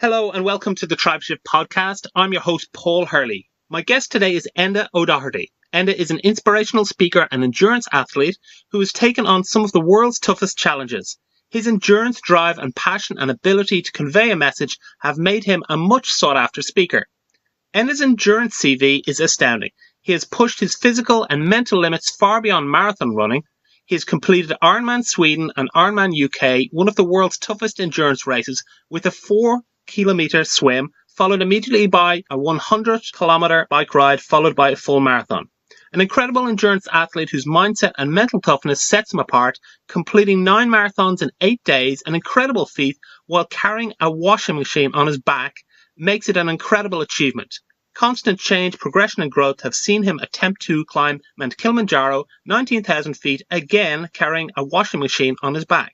Hello and welcome to the Tribeship podcast. I'm your host, Paul Hurley. My guest today is Enda O Doherty. Enda is an inspirational speaker and endurance athlete who has taken on some of the world's toughest challenges. His endurance, drive and passion and ability to convey a message have made him a much sought after speaker. Enda's endurance CV is astounding. He has pushed his physical and mental limits far beyond marathon running. He has completed Ironman Sweden and Ironman UK, one of the world's toughest endurance races, with a 4-kilometre swim, followed immediately by a 100-kilometre bike ride, followed by a full marathon. An incredible endurance athlete whose mindset and mental toughness sets him apart, completing 9 marathons in 8 days, an incredible feat, while carrying a washing machine on his back, makes it an incredible achievement. Constant change, progression and growth have seen him attempt to climb Mount Kilimanjaro, 19,000 feet, again carrying a washing machine on his back.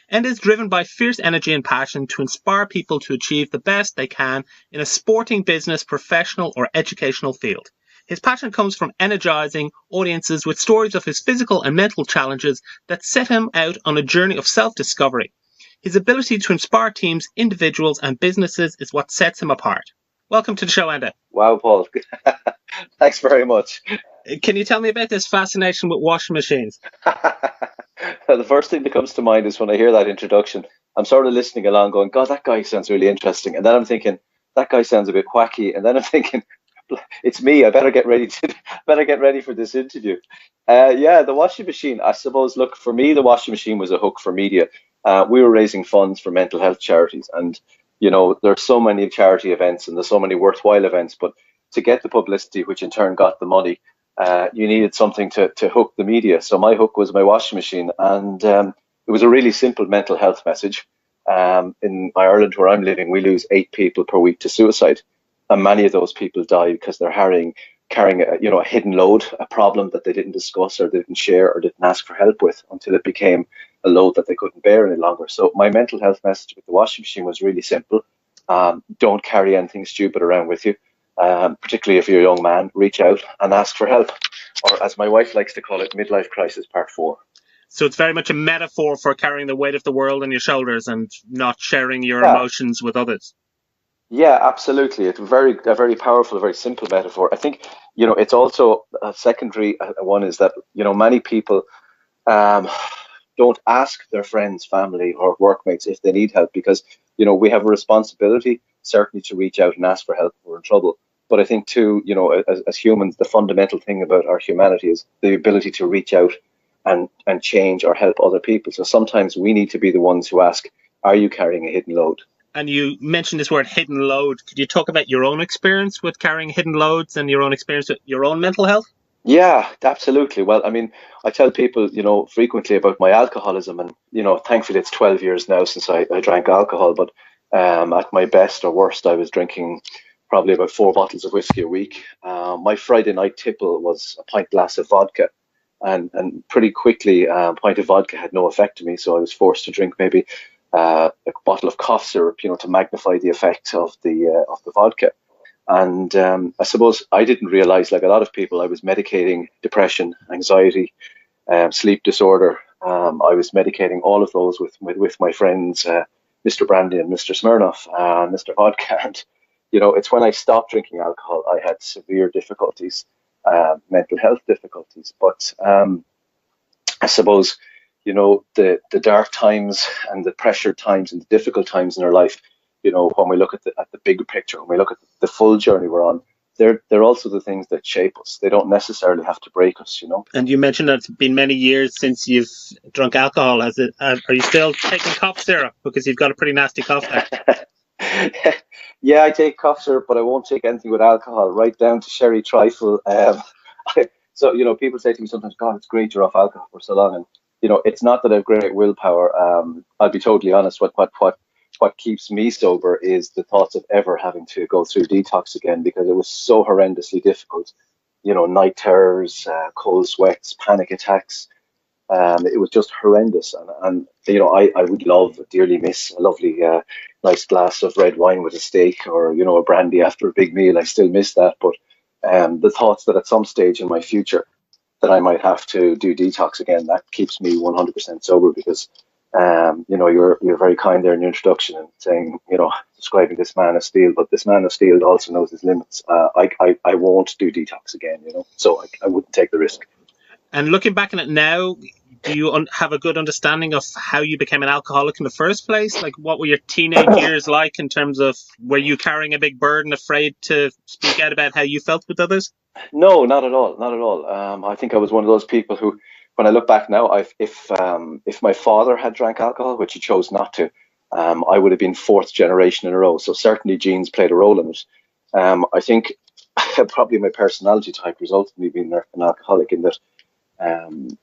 And is driven by fierce energy and passion to inspire people to achieve the best they can in a sporting, business, professional or educational field. His passion comes from energizing audiences with stories of his physical and mental challenges that set him out on a journey of self-discovery. His ability to inspire teams, individuals and businesses is what sets him apart. Welcome to the show, Enda. Wow, Paul. Thanks very much. Can you tell me about this fascination with washing machines? The first thing that comes to mind is when I hear that introduction, I'm sort of listening along going, God, that guy sounds really interesting. And then I'm thinking, that guy sounds a bit quacky. And then I'm thinking, it's me. I better get ready for this interview. The washing machine, I suppose, look, for me, the washing machine was a hook for media. We were raising funds for mental health charities. And, you know, there's so many charity events and there's so many worthwhile events. But to get the publicity, which in turn got the money, you needed something to hook the media. So my hook was my washing machine. And it was a really simple mental health message. In Ireland, where I'm living, we lose 8 people per week to suicide. And many of those people die because they're carrying a hidden load, a problem that they didn't discuss or didn't share or didn't ask for help with until it became a load that they couldn't bear any longer. So my mental health message with the washing machine was really simple. Don't carry anything stupid around with you. Particularly if you're a young man, reach out and ask for help. Or as my wife likes to call it, midlife crisis part 4. So it's very much a metaphor for carrying the weight of the world on your shoulders and not sharing your emotions with others. Yeah, absolutely. It's a very powerful, very simple metaphor. I think, it's also a secondary one is that, many people don't ask their friends, family or workmates if they need help because, we have a responsibility certainly to reach out and ask for help if we're in trouble. But I think too, as humans, the fundamental thing about our humanity is the ability to reach out and change or help other people. So sometimes we need to be the ones who ask, are you carrying a hidden load? And you mentioned this word hidden load. Could you talk about your own experience with carrying hidden loads and your own experience with your own mental health? Yeah, absolutely. Well, I mean, I tell people, frequently about my alcoholism and, thankfully it's 12 years now since I drank alcohol. But at my best or worst, I was drinking probably about 4 bottles of whiskey a week. My Friday night tipple was a pint glass of vodka. And pretty quickly, a pint of vodka had no effect on me. So I was forced to drink maybe a bottle of cough syrup, to magnify the effect of the vodka. And I suppose I didn't realize, like a lot of people, I was medicating depression, anxiety, sleep disorder. I was medicating all of those with my friends, Mr. Brandy and Mr. Smirnoff and Mr. Vodka. And, it's when I stopped drinking alcohol, I had severe difficulties, mental health difficulties. But I suppose, the dark times and the pressured times and the difficult times in our life, when we look at the bigger picture, when we look at the full journey we're on, they're also the things that shape us. They don't necessarily have to break us, And you mentioned that it's been many years since you've drunk alcohol. Are you still taking cough syrup? Because you've got a pretty nasty cough there. Yeah, I take cough syrup, but I won't take anything with alcohol, right down to sherry trifle. So, people say to me sometimes, God, it's great you're off alcohol for so long. And, it's not that I have great willpower. I'll be totally honest, what keeps me sober is the thoughts of ever having to go through detox again, because it was so horrendously difficult. Night terrors, cold sweats, panic attacks. It was just horrendous. And I would dearly miss a lovely, nice glass of red wine with a steak or, a brandy after a big meal. I still miss that. But the thoughts that at some stage in my future that I might have to do detox again, that keeps me 100% sober because, you're very kind there in your introduction and saying, describing this man of steel, but this man of steel also knows his limits. I won't do detox again, so I wouldn't take the risk. And looking back on it now, do you have a good understanding of how you became an alcoholic in the first place? Like, what were your teenage years like in terms of, were you carrying a big burden, afraid to speak out about how you felt with others? No, not at all, not at all. I think I was one of those people who, when I look back now, if my father had drank alcohol, which he chose not to, I would have been fourth generation in a row. So certainly genes played a role in it. I think probably my personality type resulted in me being an alcoholic, in that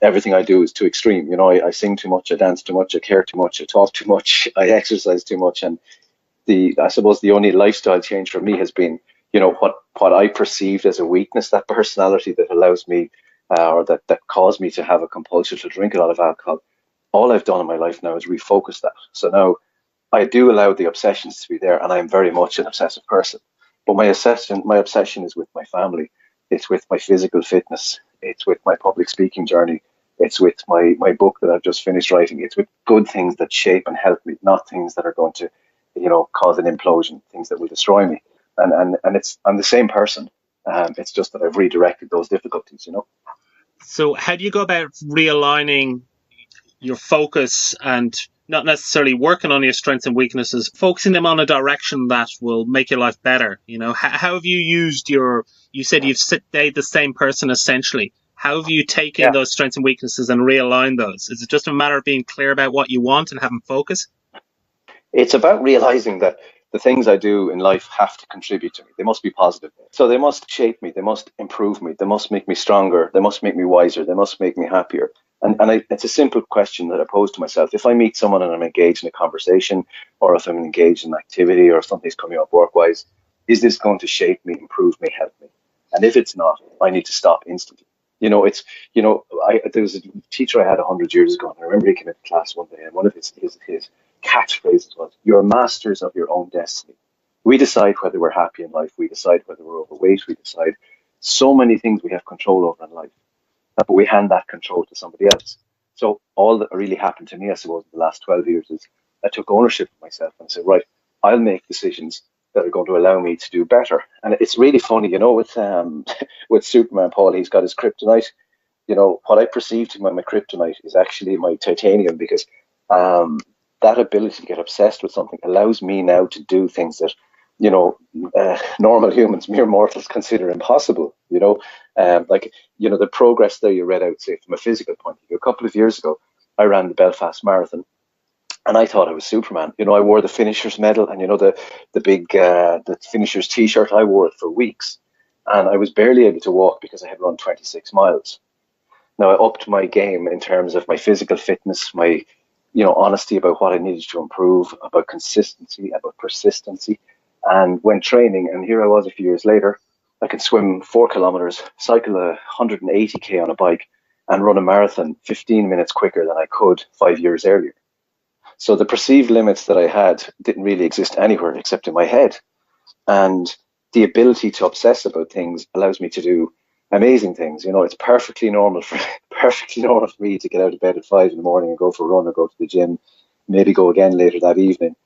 everything I do is too extreme. I sing too much, I dance too much, I care too much, I talk too much, I exercise too much, and I suppose the only lifestyle change for me has been, what I perceived as a weakness, that personality that allows me, or that caused me to have a compulsion to drink a lot of alcohol. All I've done in my life now is refocus that. So now I do allow the obsessions to be there, and I'm very much an obsessive person. But my obsession is with my family. It's with my physical fitness. It's with my public speaking journey. It's with my book that I've just finished writing. It's with good things that shape and help me, not things that are going to, cause an implosion, things that will destroy me. And I'm the same person. It's just that I've redirected those difficulties. So how do you go about realigning your focus and not necessarily working on your strengths and weaknesses, focusing them on a direction that will make your life better? How have you used you said you've stayed the same person essentially. How have you taken those strengths and weaknesses and realigned those? Is it just a matter of being clear about what you want and having focus? It's about realizing that the things I do in life have to contribute to me. They must be positive. So they must shape me. They must improve me. They must make me stronger. They must make me wiser. They must make me happier. It's a simple question that I pose to myself. If I meet someone and I'm engaged in a conversation, or if I'm engaged in an activity, or if something's coming up work-wise, is this going to shape me, improve me, help me? And if it's not, I need to stop instantly. There was a teacher I had 100 years ago, and I remember he came into class one day, and one of his catchphrases was, "You're masters of your own destiny." We decide whether we're happy in life. We decide whether we're overweight. We decide so many things we have control over in life, but we hand that control to somebody else. So all that really happened to me, I suppose, in the last 12 years is I took ownership of myself and said, right, I'll make decisions that are going to allow me to do better. And it's really funny, with Superman, Paul, he's got his kryptonite. What I perceive to be my kryptonite is actually my titanium, because that ability to get obsessed with something allows me now to do things that, normal humans, mere mortals, consider impossible. The progress there you read out, say, from a physical point of view. A couple of years ago, I ran the Belfast Marathon, and I thought I was Superman. I wore the finisher's medal, and the big the finisher's T-shirt. I wore it for weeks, and I was barely able to walk because I had run 26 miles. Now I upped my game in terms of my physical fitness, my honesty about what I needed to improve, about consistency, about persistency, and when training. And here I was a few years later, I could swim 4 kilometers, cycle 180k on a bike, and run a marathon 15 minutes quicker than I could 5 years earlier. So the perceived limits that I had didn't really exist anywhere except in my head. And the ability to obsess about things allows me to do amazing things. It's perfectly normal for me to get out of bed at 5 in the morning and go for a run or go to the gym, maybe go again later that evening.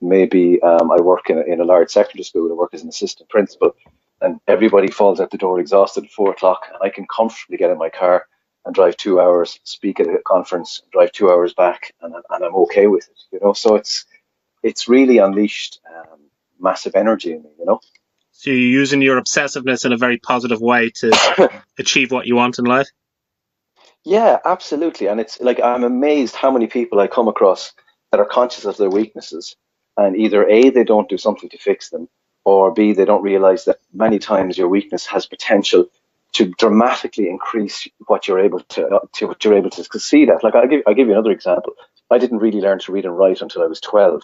Maybe I work in a large secondary school. I work as an assistant principal, and everybody falls out the door exhausted at 4 o'clock, and I can comfortably get in my car and drive 2 hours, speak at a conference, drive 2 hours back, and I'm okay with it. So it's really unleashed massive energy in me. So you're using your obsessiveness in a very positive way to achieve what you want in life? Yeah, absolutely. And it's like, I'm amazed how many people I come across that are conscious of their weaknesses, and either A, they don't do something to fix them, or B, they don't realize that many times your weakness has potential to dramatically increase what you're able to succeed at. Like, I'll give you another example. I didn't really learn to read and write until I was 12.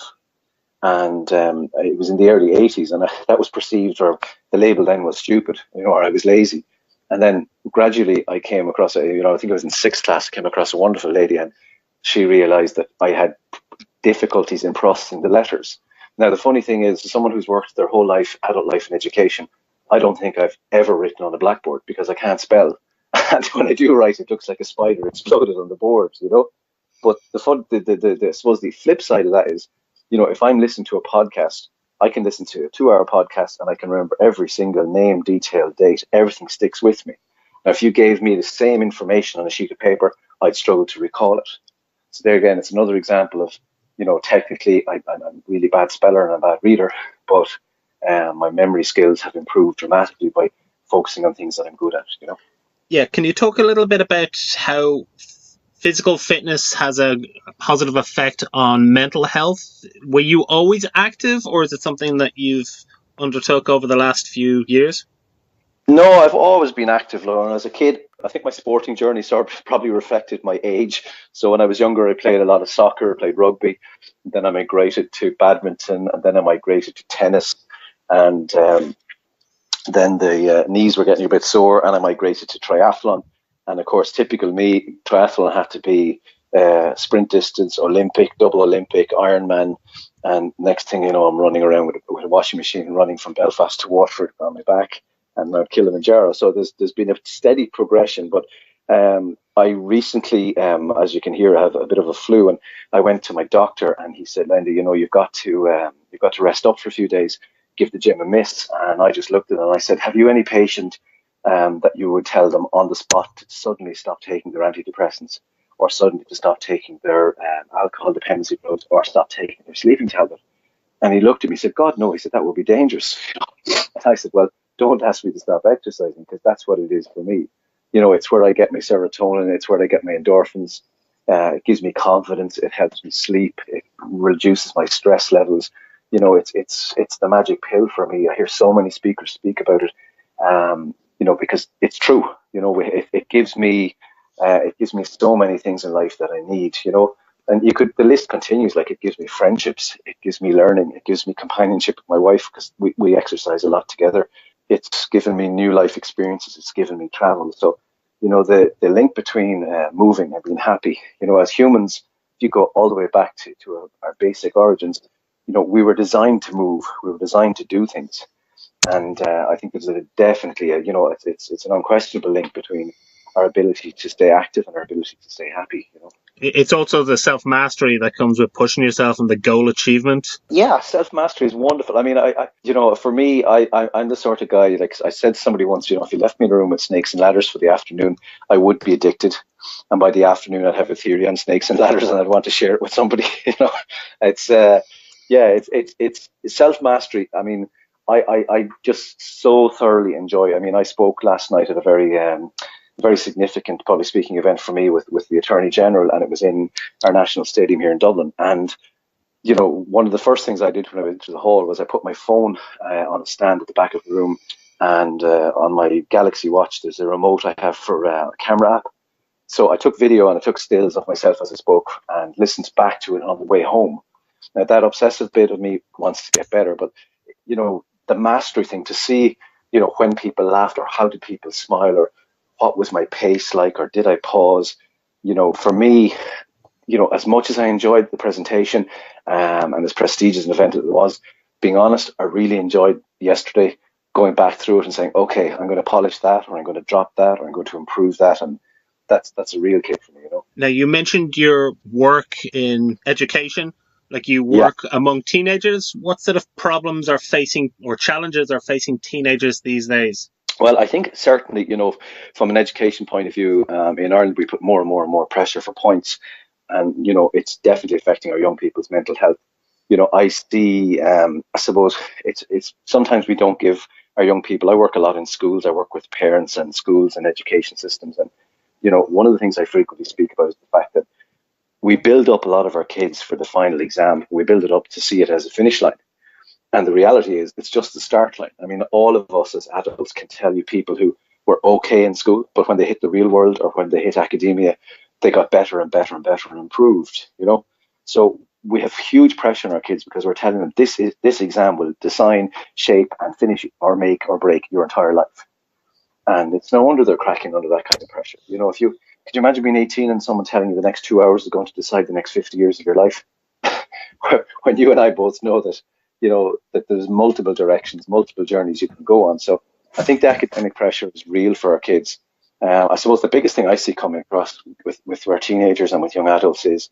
And it was in the early 80s, and that was perceived, or the label then was stupid, or I was lazy. And then gradually I came across, I think I was in 6th class, I came across a wonderful lady, and she realized that I had difficulties in processing the letters. Now, the funny thing is, as someone who's worked their whole life, adult life in education, I don't think I've ever written on a blackboard because I can't spell. And when I do write, it looks like a spider exploded on the board. But I suppose the flip side of that is, if I'm listening to a podcast, I can listen to a 2-hour podcast and I can remember every single name, detail, date, everything sticks with me. Now, if you gave me the same information on a sheet of paper, I'd struggle to recall it. So there again, it's another example of, technically I'm a really bad speller and a bad reader, but my memory skills have improved dramatically by focusing on things that I'm good at. Yeah, can you talk a little bit about how physical fitness has a positive effect on mental health? Were you always active, or is it something that you've undertook over the last few years? No, I've always been active, Lauren. As a kid, I think my sporting journey sort of probably reflected my age. So when I was younger, I played a lot of soccer, played rugby. Then I migrated to badminton, and then I migrated to tennis. And then the knees were getting a bit sore, and I migrated to triathlon. And of course, typical me, triathlon had to be sprint distance, Olympic, double Olympic, Ironman. And next thing you know, I'm running around with a washing machine, running from Belfast to Waterford on my back, and Mount Kilimanjaro. So there's been a steady progression. But I recently, as you can hear, I have a bit of a flu, and I went to my doctor, and he said, "Linda, you've got to rest up for a few days, give the gym a miss." And I just looked at it and I said, "Have you any patient that you would tell them on the spot to suddenly stop taking their antidepressants, or suddenly to stop taking their alcohol dependency drugs, or stop taking their sleeping tablet?" And he looked at me and said, "God, no." He said, "That would be dangerous." And I said, "Well, don't ask me to stop exercising, because that's what it is for me. It's where I get my serotonin. It's where I get my endorphins. It gives me confidence. It helps me sleep. It reduces my stress levels. It's the magic pill for me." I hear so many speakers speak about it, because it's true. It gives me so many things in life that I need. And the list continues. Like, it gives me friendships, it gives me learning, it gives me companionship with my wife, because we exercise a lot together. It's given me new life experiences. It's given me travel. So, the link between moving and being happy, as humans, if you go all the way back to our basic origins, we were designed to move. We were designed to do things. And I think there's definitely it's an unquestionable link between our ability to stay active and our ability to stay happy. It's also the self-mastery that comes with pushing yourself and the goal achievement. Yeah, self-mastery is wonderful. I mean, for me, I'm the sort of guy, like I said to somebody once, if you left me in a room with snakes and ladders for the afternoon, I would be addicted. And by the afternoon, I'd have a theory on snakes and ladders, and I'd want to share it with somebody. It's it's self-mastery. I mean, I just so thoroughly enjoy. I mean, I spoke last night at a very significant public speaking event for me with the Attorney General, and it was in our national stadium here in Dublin. And one of the first things I did when I went to the hall was I put my phone on a stand at the back of the room, and on my Galaxy Watch there's a remote I have for a camera app. So I took video and I took stills of myself as I spoke and listened back to it on the way home. Now, that obsessive bit of me wants to get better, but the mastery thing, to see when people laughed, or how did people smile, or what was my pace like, or did I pause? For me, as much as I enjoyed the presentation and as prestigious an event as it was, being honest, I really enjoyed yesterday going back through it and saying, okay, I'm going to polish that, or I'm going to drop that, or I'm going to improve that. And that's a real kick for me, Now, you mentioned your work in education, like you work among teenagers. What sort of problems are facing, or challenges are facing teenagers these days? Well, I think certainly, from an education point of view, in Ireland, we put more and more and more pressure for points. And, it's definitely affecting our young people's mental health. I see, I suppose it's sometimes we don't give our young people, I work a lot in schools, I work with parents and schools and education systems. And, one of the things I frequently speak about is the fact that we build up a lot of our kids for the final exam. We build it up to see it as a finish line. And the reality is it's just the start line. I mean, all of us as adults can tell you people who were okay in school, but when they hit the real world or when they hit academia, they got better and better and better and improved, So we have huge pressure on our kids because we're telling them this exam will design, shape and finish or make or break your entire life. And it's no wonder they're cracking under that kind of pressure. Could you imagine being 18 and someone telling you the next 2 hours is going to decide the next 50 years of your life? When you and I both know that, that there's multiple directions, multiple journeys you can go on. So I think the academic pressure is real for our kids. I suppose the biggest thing I see coming across with our teenagers and with young adults is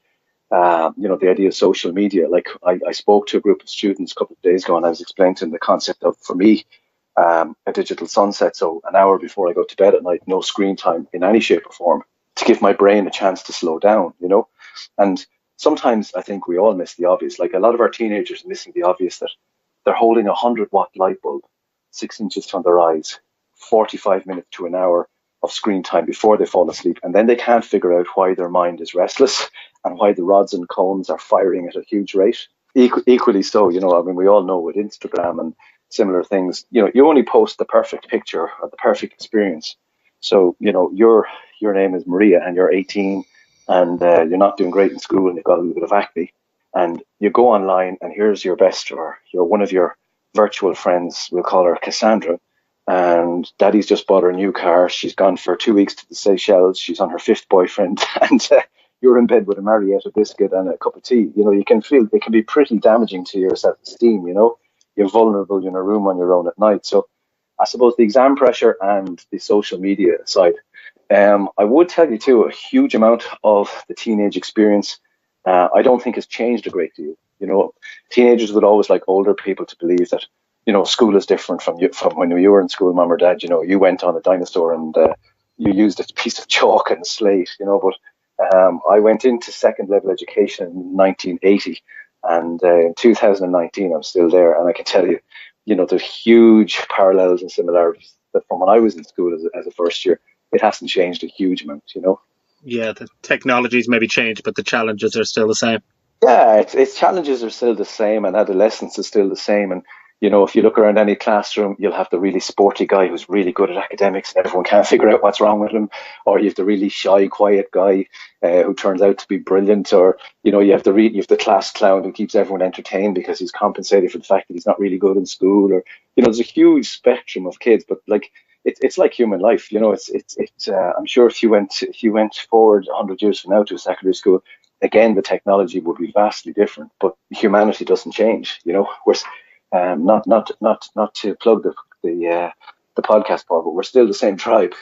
The idea of social media. Like I spoke to a group of students a couple of days ago, and I was explaining to them the concept of, for me, a digital sunset. So an hour before I go to bed at night, no screen time in any shape or form, to give my brain a chance to slow down, And sometimes I think we all miss the obvious. Like a lot of our teenagers are missing the obvious, that they're holding a 100-watt light bulb 6 inches from their eyes, 45 minutes to an hour of screen time before they fall asleep. And then they can't figure out why their mind is restless and why the rods and cones are firing at a huge rate. Equally so, I mean, we all know with Instagram and similar things, you only post the perfect picture or the perfect experience. So, your name is Maria and you're 18 and you're not doing great in school and you've got a little bit of acne, and you go online and here's your best, or you're one of your virtual friends, we'll call her Cassandra, and daddy's just bought her a new car. She's gone for 2 weeks to the Seychelles. She's on her fifth boyfriend, and you're in bed with a Marietta biscuit and a cup of tea. You can feel it can be pretty damaging to your self-esteem. You're vulnerable in a room on your own at night. So I suppose the exam pressure and the social media side, I would tell you too, a huge amount of the teenage experience, I don't think has changed a great deal. Teenagers would always like older people to believe that, school is different from when you were in school, mom or dad. You went on a dinosaur and you used a piece of chalk and a slate. But I went into second level education in 1980, and in 2019 I'm still there, and I can tell you, there's huge parallels and similarities that from when I was in school as a first year. It hasn't changed a huge amount. Yeah, the technologies maybe changed, but the challenges are still the same. Yeah, its challenges are still the same, and adolescence is still the same. And if you look around any classroom, you'll have the really sporty guy who's really good at academics, and everyone can't figure out what's wrong with him. Or you have the really shy, quiet guy who turns out to be brilliant. Or you have the class clown who keeps everyone entertained because he's compensated for the fact that he's not really good in school. Or there's a huge spectrum of kids, but like. It's like human life, I'm sure if you went forward 100 years from now to a secondary school, again, the technology would be vastly different, but humanity doesn't change. We're not to plug the podcast, Paul, but we're still the same tribe.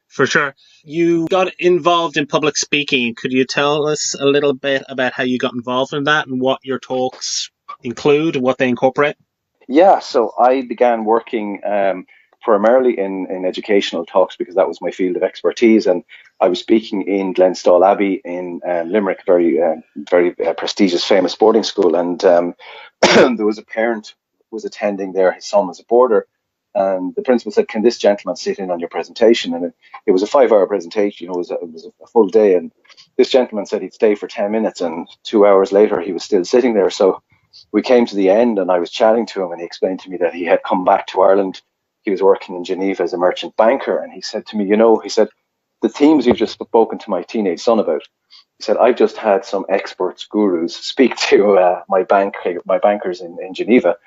For sure. You got involved in public speaking. Could you tell us a little bit about how you got involved in that and what your talks include and what they incorporate? Yeah, so I began working primarily in educational talks because that was my field of expertise, and I was speaking in Glenstall Abbey in Limerick, very prestigious, famous boarding school, and there was a parent who was attending there. His son was a boarder, and the principal said, "Can this gentleman sit in on your presentation?" And it was a 5-hour presentation. It was a full day, and this gentleman said he'd stay for 10 minutes, and 2 hours later he was still sitting there. So we came to the end, and I was chatting to him, and he explained to me that he had come back to Ireland. He was working in Geneva as a merchant banker, and he said to me, he said, the themes you've just spoken to my teenage son about, he said, I've just had some experts, gurus, speak to my bankers in Geneva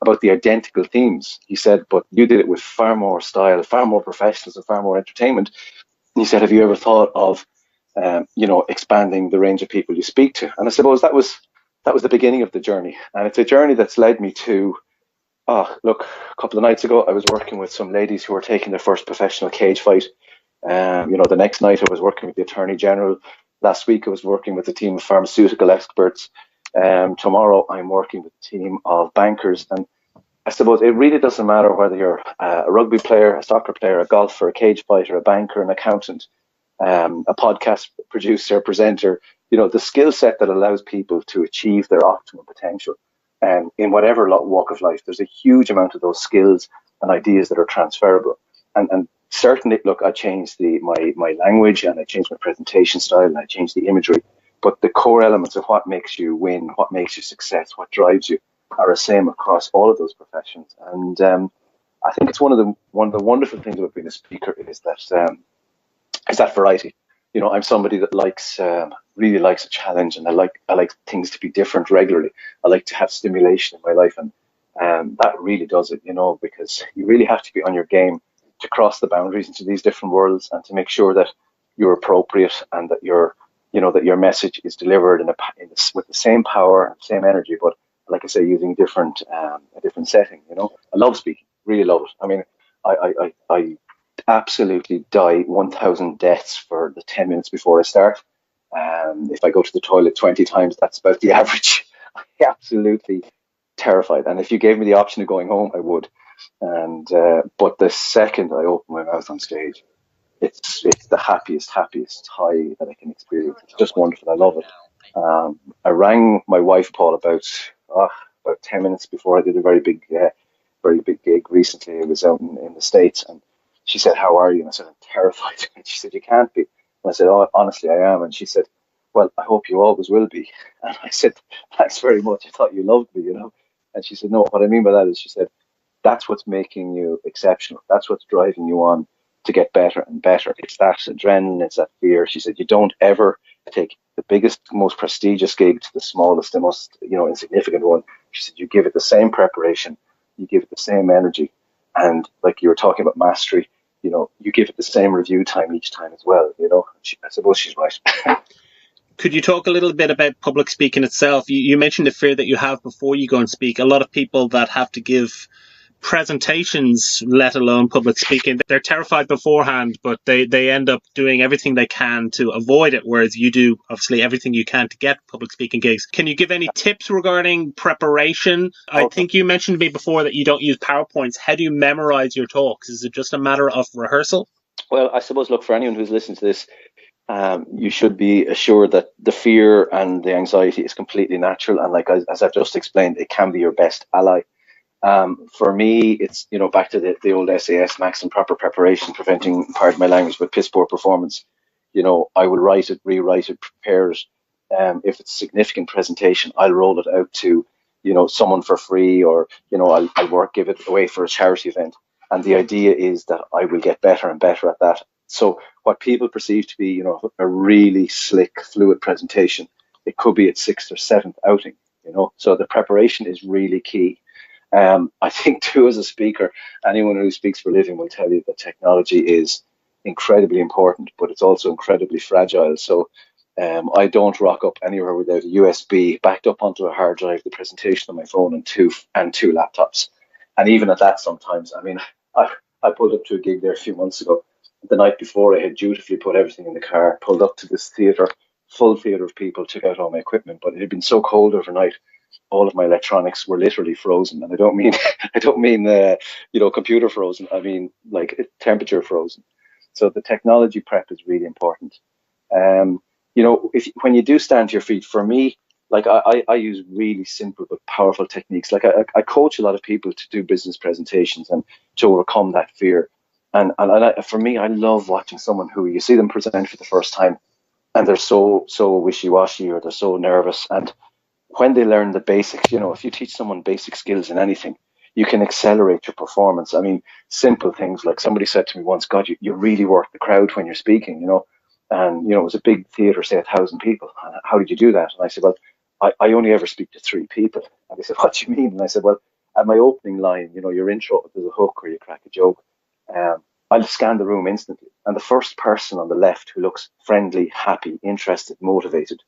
about the identical themes. He said, but you did it with far more style, far more professionals, and far more entertainment. And he said, have you ever thought of, expanding the range of people you speak to? And I suppose that was the beginning of the journey. And it's a journey that's led me to, look, a couple of nights ago, I was working with some ladies who were taking their first professional cage fight. The next night I was working with the Attorney General. Last week I was working with a team of pharmaceutical experts. Tomorrow I'm working with a team of bankers. And I suppose it really doesn't matter whether you're a rugby player, a soccer player, a golfer, a cage fighter, a banker, an accountant, a podcast producer, presenter, the skill set that allows people to achieve their optimum potential. In whatever walk of life, there's a huge amount of those skills and ideas that are transferable. And certainly, look, I changed my language, and I changed my presentation style, and I changed the imagery. But the core elements of what makes you win, what makes you success, what drives you, are the same across all of those professions. And I think it's one of the wonderful things about being a speaker is that variety. I'm somebody that really likes a challenge, and I like things to be different regularly. I like to have stimulation in my life, and that really does it, because you really have to be on your game to cross the boundaries into these different worlds, and to make sure that you're appropriate, and that your message is delivered with the same power, same energy, but like I say, using a different setting. I love speaking, really love it. I mean, I absolutely die 1,000 deaths for the 10 minutes before I start. If I go to the toilet 20 times, that's about the average. I'm absolutely terrified. And if you gave me the option of going home, I would. And but the second I open my mouth on stage, it's the happiest high that I can experience. It's just wonderful. I love it. I rang my wife, Paul, about 10 minutes before I did a very big gig recently. It was out in the States, and she said, "How are you?" And I said, "I'm terrified." And she said, "You can't be." And I said, "Oh, honestly, I am." And she said, "Well, I hope you always will be." And I said, "Thanks very much. I thought you loved me, you know." And she said, "No, what I mean by that is," she said, "that's what's making you exceptional. That's what's driving you on to get better and better. It's that adrenaline, it's that fear." She said, "You don't ever take the biggest, most prestigious gig to the smallest, the most, insignificant one." She said, "You give it the same preparation, you give it the same energy, and like you were talking about mastery, you give it the same review time each time as well." I suppose she's right. Could you talk a little bit about public speaking itself? You mentioned the fear that you have before you go and speak. A lot of people that have to give presentations, let alone public speaking, they're terrified beforehand, but they end up doing everything they can to avoid it, whereas you do obviously everything you can to get public speaking gigs. Can you give any tips regarding preparation? I think you mentioned to me before that you don't use PowerPoints. How do you memorize your talks? Is it just a matter of rehearsal? Well, I suppose, look, for anyone who's listening to this, you should be assured that the fear and the anxiety is completely natural. And like, as I've just explained, it can be your best ally. For me, it's, back to the old SAS maxim, proper preparation, preventing, pardon my language, but piss poor performance. I will write it, rewrite it, prepare it. If it's a significant presentation, I'll roll it out to, someone for free, or, I'll give it away for a charity event. And the idea is that I will get better and better at that. So what people perceive to be, a really slick, fluid presentation, it could be its sixth or seventh outing, So the preparation is really key. I think too, as a speaker, anyone who speaks for a living will tell you that technology is incredibly important, but it's also incredibly fragile. So I don't rock up anywhere without a USB backed up onto a hard drive, the presentation on my phone, and two laptops. And even at that, sometimes, I mean, I pulled up to a gig there a few months ago. The night before, I had dutifully put everything in the car, pulled up to this theatre, full theatre of people, took out all my equipment, but it had been so cold overnight, all of my electronics were literally frozen. And I don't mean computer frozen. I mean like temperature frozen. So the technology prep is really important. When you do stand to your feet, for me, like I use really simple but powerful techniques. Like I coach a lot of people to do business presentations and to overcome that fear. And for me, I love watching someone who you see them present for the first time, and they're so wishy-washy, or they're so nervous. And when they learn the basics, if you teach someone basic skills in anything, you can accelerate your performance. I mean, simple things like, somebody said to me once, "God, you really work the crowd when you're speaking, And, it was a big theatre, say 1,000 people. How did you do that? And I said, "Well, I only ever speak to 3 people." And they said, "What do you mean?" And I said, "Well, at my opening line, your intro, there's a hook or you crack a joke. I'll scan the room instantly. And the first person on the left who looks friendly, happy, interested, motivated,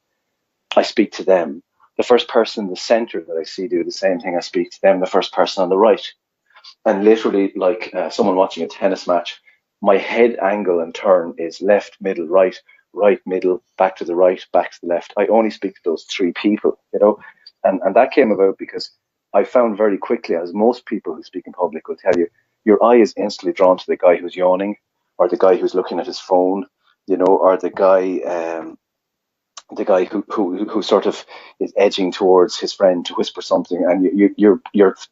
I speak to them. The first person in the center that I see do the same thing, I speak to them. The first person on the right." And literally, like someone watching a tennis match, my head angle and turn is left, middle, right, right, middle, back to the right, back to the left. I only speak to those 3 people, and that came about because I found very quickly, as most people who speak in public will tell you, your eye is instantly drawn to the guy who's yawning, or the guy who's looking at his phone, or the guy who sort of is edging towards his friend to whisper something, and your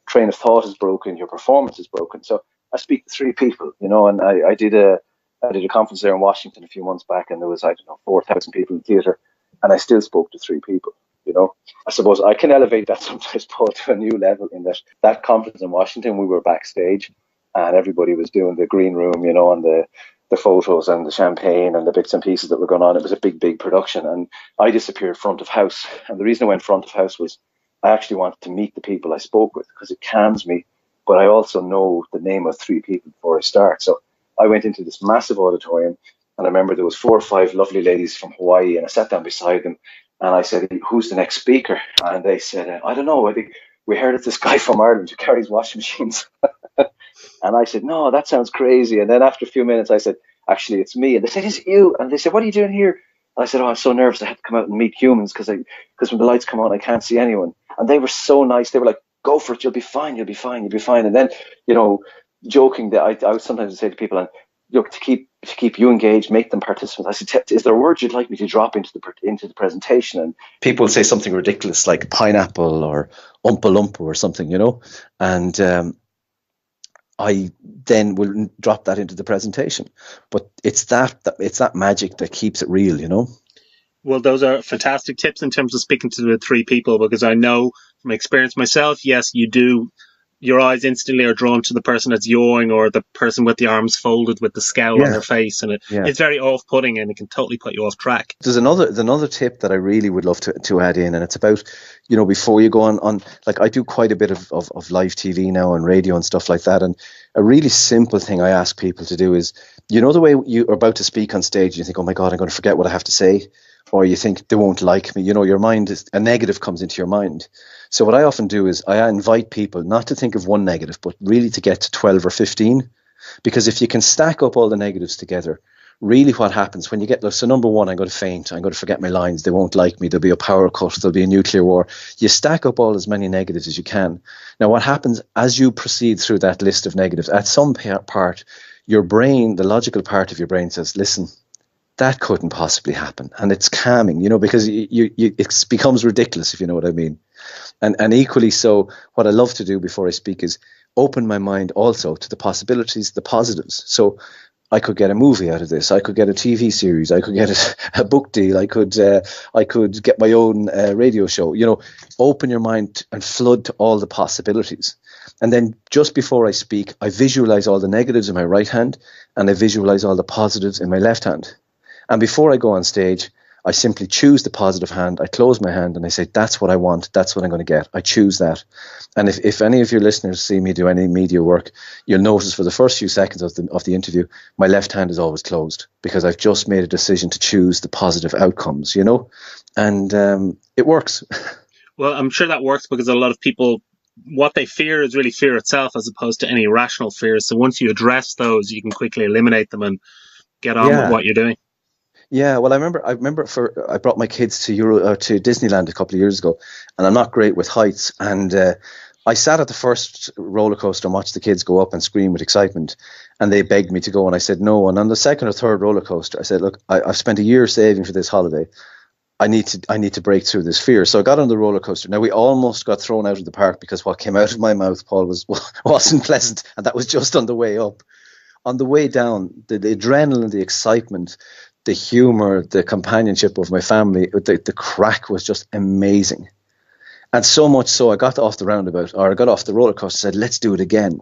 train of thought is broken, your performance is broken. So I speak to 3 people, and I did a conference there in Washington a few months back, and there was, I don't know, 4,000 people in the theatre, and I still spoke to 3 people. I suppose I can elevate that sometimes, Paul, to a new level, in that conference in Washington, we were backstage, and everybody was doing the green room, and the photos and the champagne and the bits and pieces that were going on. It was a big, big production. And I disappeared front of house. And the reason I went front of house was I actually wanted to meet the people I spoke with, because it calms me. But I also know the name of 3 people before I start. So I went into this massive auditorium, and I remember there was 4 or 5 lovely ladies from Hawaii, and I sat down beside them, and I said, "Who's the next speaker?" And they said, "I don't know. I think we heard it's this guy from Ireland who carries washing machines." And I said, "No, that sounds crazy." And then after a few minutes, I said, "Actually, it's me." And they said, "Is it you?" And they said, "What are you doing here?" I said, oh, I'm so nervous. I have to come out and meet humans because when the lights come on, I can't see anyone. And they were so nice. They were like, go for it. You'll be fine. You'll be fine. You'll be fine. And then, joking that I would sometimes say to people, and look, to keep you engaged, make them participants. I said, is there a word you'd like me to drop into the presentation? And people would say something ridiculous like pineapple or Oompa Loompa or something, and I then will drop that into the presentation. But it's that magic that keeps it real. Well, those are fantastic tips in terms of speaking to the three people, because I know from experience myself, yes, you do. Your eyes instantly are drawn to the person that's yawing or the person with the arms folded with the scowl on their face. And it's very off-putting and it can totally put you off track. There's another tip that I really would love to add in, and it's about, before you go on, like I do quite a bit of live TV now and radio and stuff like that. And a really simple thing I ask people to do is, the way you're about to speak on stage, you think, oh my God, I'm going to forget what I have to say. Or you think they won't like me, your mind a negative comes into your mind. So what I often do is I invite people not to think of one negative, but really to get to 12 or 15. Because if you can stack up all the negatives together, really what happens when you get, so number one, I'm going to faint, I'm going to forget my lines, they won't like me, there'll be a power cut, there'll be a nuclear war. You stack up all as many negatives as you can. Now what happens as you proceed through that list of negatives, at some part, your brain, the logical part of your brain says, listen, that couldn't possibly happen. And it's calming, because it becomes ridiculous, if you know what I mean. And equally so, what I love to do before I speak is open my mind also to the possibilities, the positives. So I could get a movie out of this. I could get a TV series. I could get a book deal. I could get my own radio show. Open your mind and flood to all the possibilities. And then just before I speak, I visualize all the negatives in my right hand and I visualize all the positives in my left hand. And before I go on stage, I simply choose the positive hand. I close my hand and I say, that's what I want. That's what I'm going to get. I choose that. And if any of your listeners see me do any media work, you'll notice for the first few seconds of the interview, my left hand is always closed because I've just made a decision to choose the positive outcomes, and it works. Well, I'm sure that works because a lot of people, what they fear is really fear itself as opposed to any rational fears. So once you address those, you can quickly eliminate them and get on with what you're doing. Yeah, well, I remember I brought my kids to Disneyland a couple of years ago, and I'm not great with heights. And I sat at the first roller coaster and watched the kids go up and scream with excitement, and they begged me to go, and I said no. And on the second or third roller coaster, I said, look, I've spent a year saving for this holiday. I need to break through this fear. So I got on the roller coaster. Now we almost got thrown out of the park because what came out of my mouth, Paul, wasn't pleasant, and that was just on the way up. On the way down, the adrenaline, the excitement, the humor, the companionship of my family, the crack was just amazing. And so much so I got off the roundabout, or I got off the roller coaster and said, let's do it again.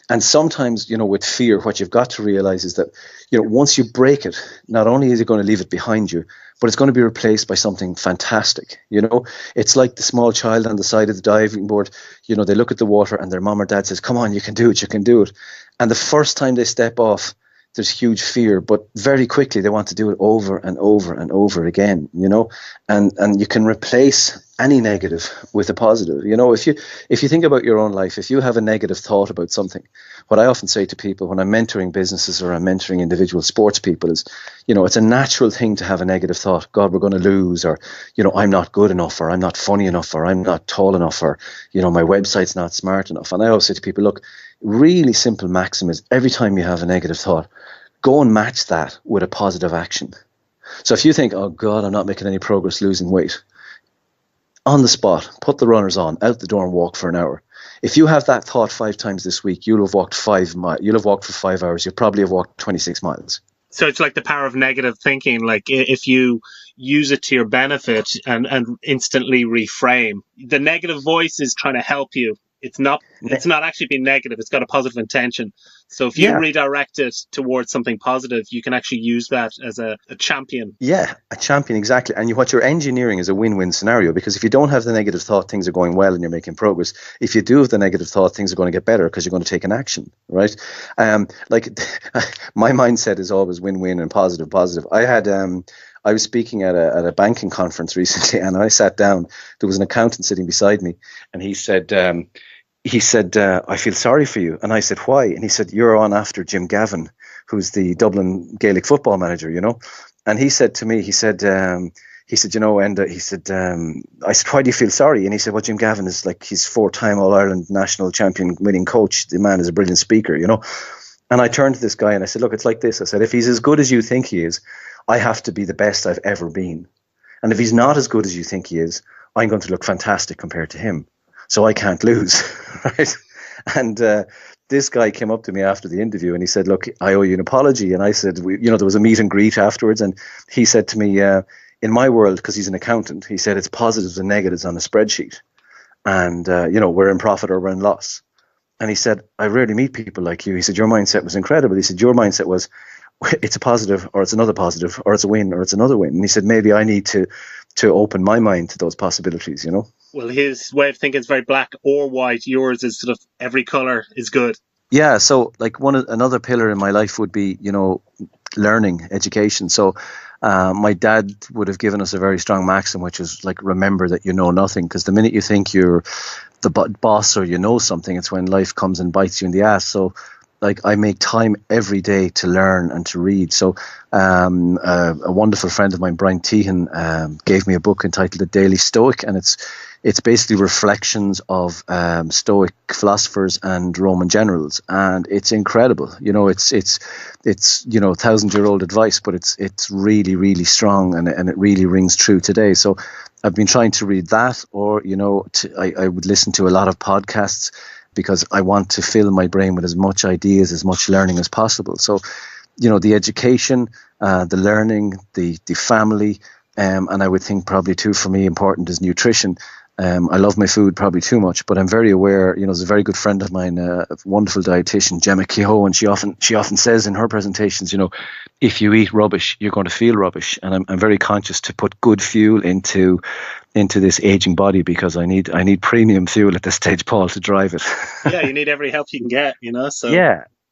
And sometimes, with fear, what you've got to realize is that, once you break it, not only is it going to leave it behind you, but it's going to be replaced by something fantastic. It's like the small child on the side of the diving board. They look at the water and their mom or dad says, come on, you can do it, you can do it. And the first time they step off, there's huge fear, but very quickly they want to do it over and over and over again, and you can replace any negative with a positive. If you think about your own life, if you have a negative thought about something, what I often say to people when I'm mentoring businesses or I'm mentoring individual sports people is, it's a natural thing to have a negative thought. God, we're going to lose, or, I'm not good enough, or I'm not funny enough, or I'm not tall enough, or, my website's not smart enough. And I always say to people, look, really simple maxim is every time you have a negative thought, go and match that with a positive action. So if you think, oh God, I'm not making any progress losing weight, on the spot, put the runners on, out the door and walk for an hour. If you have that thought 5 times this week, you'll have walked 5 miles. You'll have walked for 5 hours. You'll probably have walked 26 miles. So it's like the power of negative thinking. Like if you use it to your benefit and instantly reframe, the negative voice is trying to help you. It's not actually being negative. It's got a positive intention. So if you redirect it towards something positive, you can actually use that as a champion. Yeah, a champion, exactly. And what you're engineering is a win-win scenario, because if you don't have the negative thought, things are going well and you're making progress. If you do have the negative thought, things are going to get better because you're going to take an action, right? My mindset is always win-win and positive. I was speaking at a banking conference recently, and I sat down. There was an accountant sitting beside me, and he said, I feel sorry for you. And I said, why? And he said, you're on after Jim Gavin, who's the Dublin Gaelic football manager, And he said to me, he said, you know, Enda, he said, I said, why do you feel sorry? And he said, well, Jim Gavin is like, he's 4-time All-Ireland national champion winning coach. The man is a brilliant speaker, you know. And I turned to this guy and I said, look, it's like this. I said, if he's as good as you think he is, I have to be the best I've ever been. And if he's not as good as you think he is, I'm going to look fantastic compared to him. So I can't lose, right? And this guy came up to me after the interview and he said, look, I owe you an apology. And I said, there was a meet and greet afterwards. And he said to me, in my world, because he's an accountant, he said, it's positives and negatives on a spreadsheet. And, we're in profit or we're in loss. And he said, I rarely meet people like you. He said, your mindset was incredible. He said, your mindset was, it's a positive or it's another positive or it's a win or it's another win. And he said, maybe I need to open my mind to those possibilities, you know? Well, his way of thinking is very black or white. Yours is sort of every color is good. Yeah. So like another pillar in my life would be, learning, education. So my dad would have given us a very strong maxim, which is like, remember that you know nothing. Because the minute you think you're the boss or you know something, it's when life comes and bites you in the ass. So like I make time every day to learn and to read. So a wonderful friend of mine, Brian Tehan, gave me a book entitled The Daily Stoic, and it's basically reflections of Stoic philosophers and Roman generals, and it's incredible. It's 1,000-year-old advice, but it's really, really strong, and it really rings true today. So I've been trying to read that, or I would listen to a lot of podcasts, because I want to fill my brain with as much ideas, as much learning as possible. So, the education, the learning, the family, and I would think probably too for me important is nutrition. I love my food probably too much, but I'm very aware, there's a very good friend of mine, a wonderful dietitian, Gemma Kehoe, and she often says in her presentations, if you eat rubbish, you're going to feel rubbish. And I'm very conscious to put good fuel into this aging body, because I need premium fuel at this stage, Paul, to drive it. Yeah, you need every help you can get, so.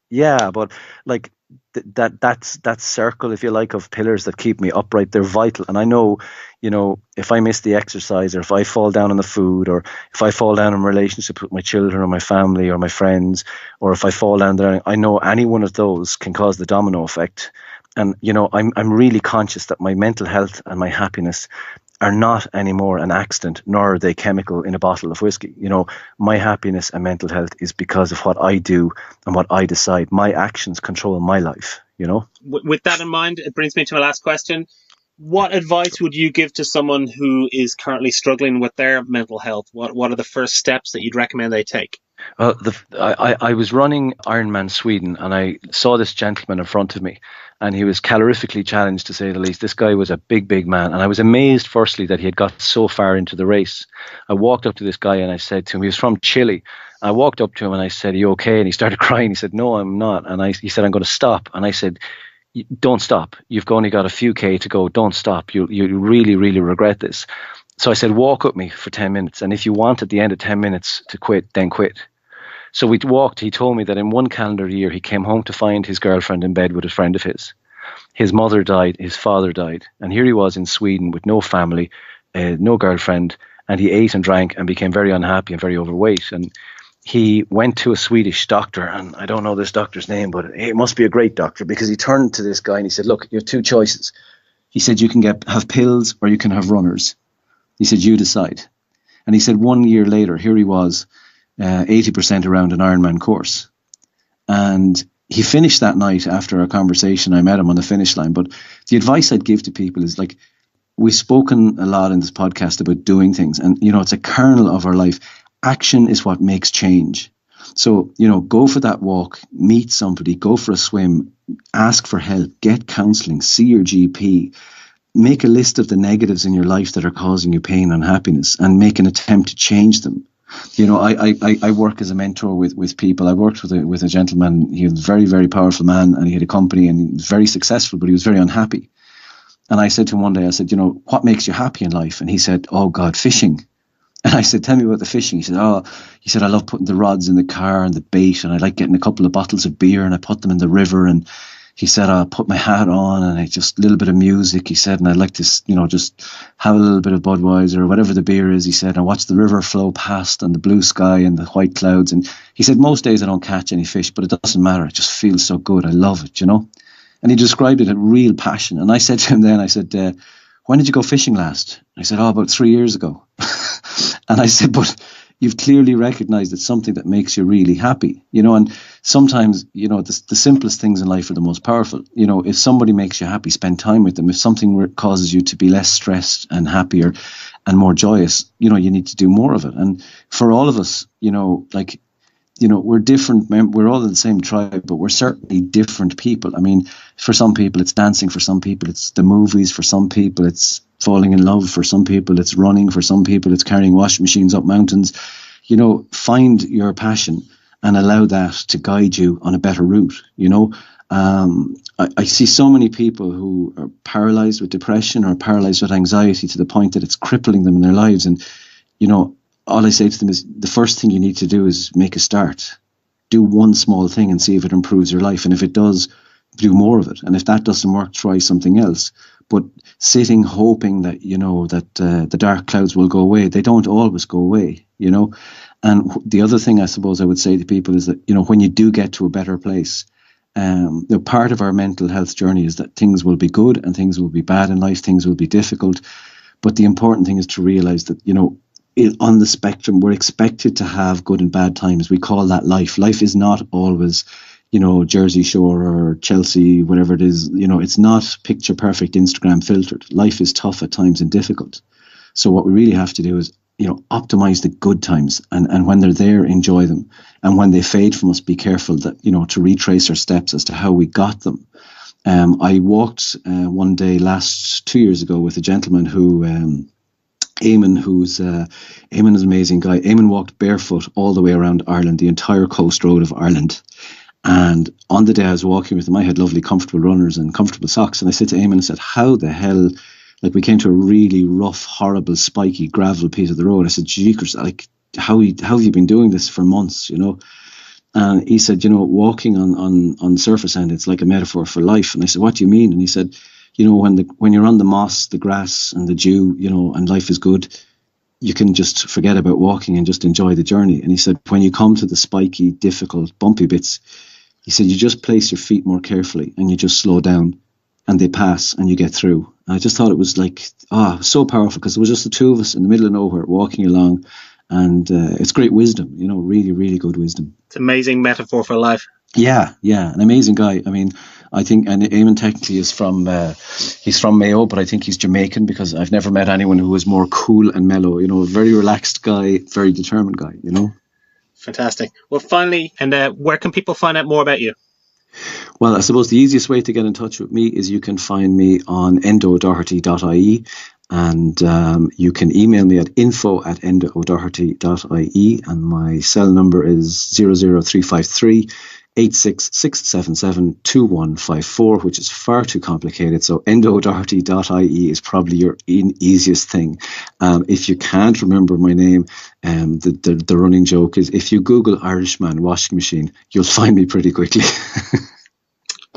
Yeah, but like that circle, if you like, of pillars that keep me upright, they're vital. And I know, if I miss the exercise, or if I fall down on the food, or if I fall down in relationship with my children or my family or my friends, or if I fall down there, I know any one of those can cause the domino effect. And, I'm really conscious that my mental health and my happiness are not anymore an accident, nor are they chemical in a bottle of whiskey. My happiness and mental health is because of what I do and what I decide. My actions control my life, With that in mind, it brings me to my last question. What advice would you give to someone who is currently struggling with their mental health? What are the first steps that you'd recommend they take? Well, I was running Ironman Sweden, and I saw this gentleman in front of me, and he was calorifically challenged, to say the least. This guy was a big, big man, and I was amazed, firstly, that he had got so far into the race. I walked up to this guy and I said to him, he was from Chile. I walked up to him and I said, "Are you okay?" And he started crying. He said, "No, I'm not." And he said, "I'm going to stop." And I said, "Don't stop. You've only got a few K to go. Don't stop. You really, really regret this." So I said, "Walk with me for 10 minutes. And if you want at the end of 10 minutes to quit, then quit." So we walked. He told me that in one calendar year, he came home to find his girlfriend in bed with a friend of his. His mother died, his father died. And here he was in Sweden with no family, no girlfriend. And he ate and drank and became very unhappy and very overweight. And he went to a Swedish doctor, and I don't know this doctor's name, but it must be a great doctor, because he turned to this guy and he said, "Look, you have two choices." He said, "You can have pills or you can have runners." He said, "You decide." And he said 1 year later, here he was, 80% around an Ironman course. And he finished that night after our conversation. I met him on the finish line. But the advice I'd give to people is, like, we've spoken a lot in this podcast about doing things, and, it's a kernel of our life. Action is what makes change. So, go for that walk, meet somebody, go for a swim, ask for help, get counseling, see your GP, make a list of the negatives in your life that are causing you pain and unhappiness, and make an attempt to change them. I work as a mentor with people. I worked with a gentleman. He was a very, very powerful man, and he had a company, and he was very successful, but he was very unhappy. And I said to him one day, I said, "What makes you happy in life?" And he said, "Oh God, fishing." And I said, "Tell me about the fishing." He said, "I love putting the rods in the car and the bait, and I like getting a couple of bottles of beer and I put them in the river." And he said, "I'll put my hat on and I just a little bit of music." He said, "And I like to, just have a little bit of Budweiser or whatever the beer is." He said, "I watch the river flow past and the blue sky and the white clouds." And he said, "Most days I don't catch any fish, but it doesn't matter. It just feels so good. I love it, And he described it as real passion. And I said to him then, I said, when did you go fishing last? I said, about 3 years ago. And I said, but you've clearly recognized it's something that makes you really happy, and sometimes, the simplest things in life are the most powerful. If somebody makes you happy, spend time with them. If something causes you to be less stressed and happier and more joyous, you need to do more of it. And for all of us, we're different. We're all in the same tribe, but we're certainly different people. I mean, for some people, it's dancing. For some people, it's the movies. For some people, it's falling in love. For some people, it's running. For some people, it's carrying washing machines up mountains. Find your passion and allow that to guide you on a better route. I see so many people who are paralyzed with depression or paralyzed with anxiety to the point that it's crippling them in their lives. And, all I say to them is the first thing you need to do is make a start. Do one small thing and see if it improves your life. And if it does, do more of it. And if that doesn't work, try something else. But sitting hoping that, the dark clouds will go away, they don't always go away, And the other thing I suppose I would say to people is that, when you do get to a better place, part of our mental health journey is that things will be good and things will be bad in life, things will be difficult. But the important thing is to realize that, on the spectrum, we're expected to have good and bad times. We call that life. Life is not always, Jersey Shore or Chelsea, whatever it is. It's not picture perfect, Instagram filtered. Life is tough at times and difficult. So what we really have to do is, optimize the good times, and when they're there, enjoy them. And when they fade from us, be careful that, to retrace our steps as to how we got them. I walked one day 2 years ago with a gentleman who, Eamon, Eamon is an amazing guy. Eamon walked barefoot all the way around Ireland, the entire coast road of Ireland. And on the day I was walking with him, I had lovely, comfortable runners and comfortable socks. And I said to Eamon, I said, how the hell, we came to a really rough, horrible, spiky gravel piece of the road. I said, jeekers, how have you been doing this for months, And he said, walking on surface end, it's like a metaphor for life. And I said, what do you mean? And he said, when you're on the moss, the grass and the dew, and life is good, you can just forget about walking and just enjoy the journey. And he said, when you come to the spiky, difficult, bumpy bits, he said, you just place your feet more carefully and you just slow down and they pass and you get through. And I just thought it was so powerful, because it was just the two of us in the middle of nowhere walking along. And it's great wisdom, really, really good wisdom. It's an amazing metaphor for life. Yeah, an amazing guy. I mean, I think, and Eamon technically is he's from Mayo, but I think he's Jamaican, because I've never met anyone who was more cool and mellow, a very relaxed guy, very determined guy, Fantastic. Well, finally, and where can people find out more about you? Well, I suppose the easiest way to get in touch with me is you can find me on endodoherty.ie. And you can email me at info@endodoherty.ie, and my cell number is 00353 86677 2154, which is far too complicated. So endodoherty.ie is probably your easiest thing. If you can't remember my name, the running joke is, if you Google Irishman washing machine, you'll find me pretty quickly.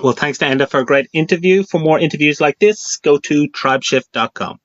Well, thanks to Enda for a great interview. For more interviews like this, go to tribeshift.com.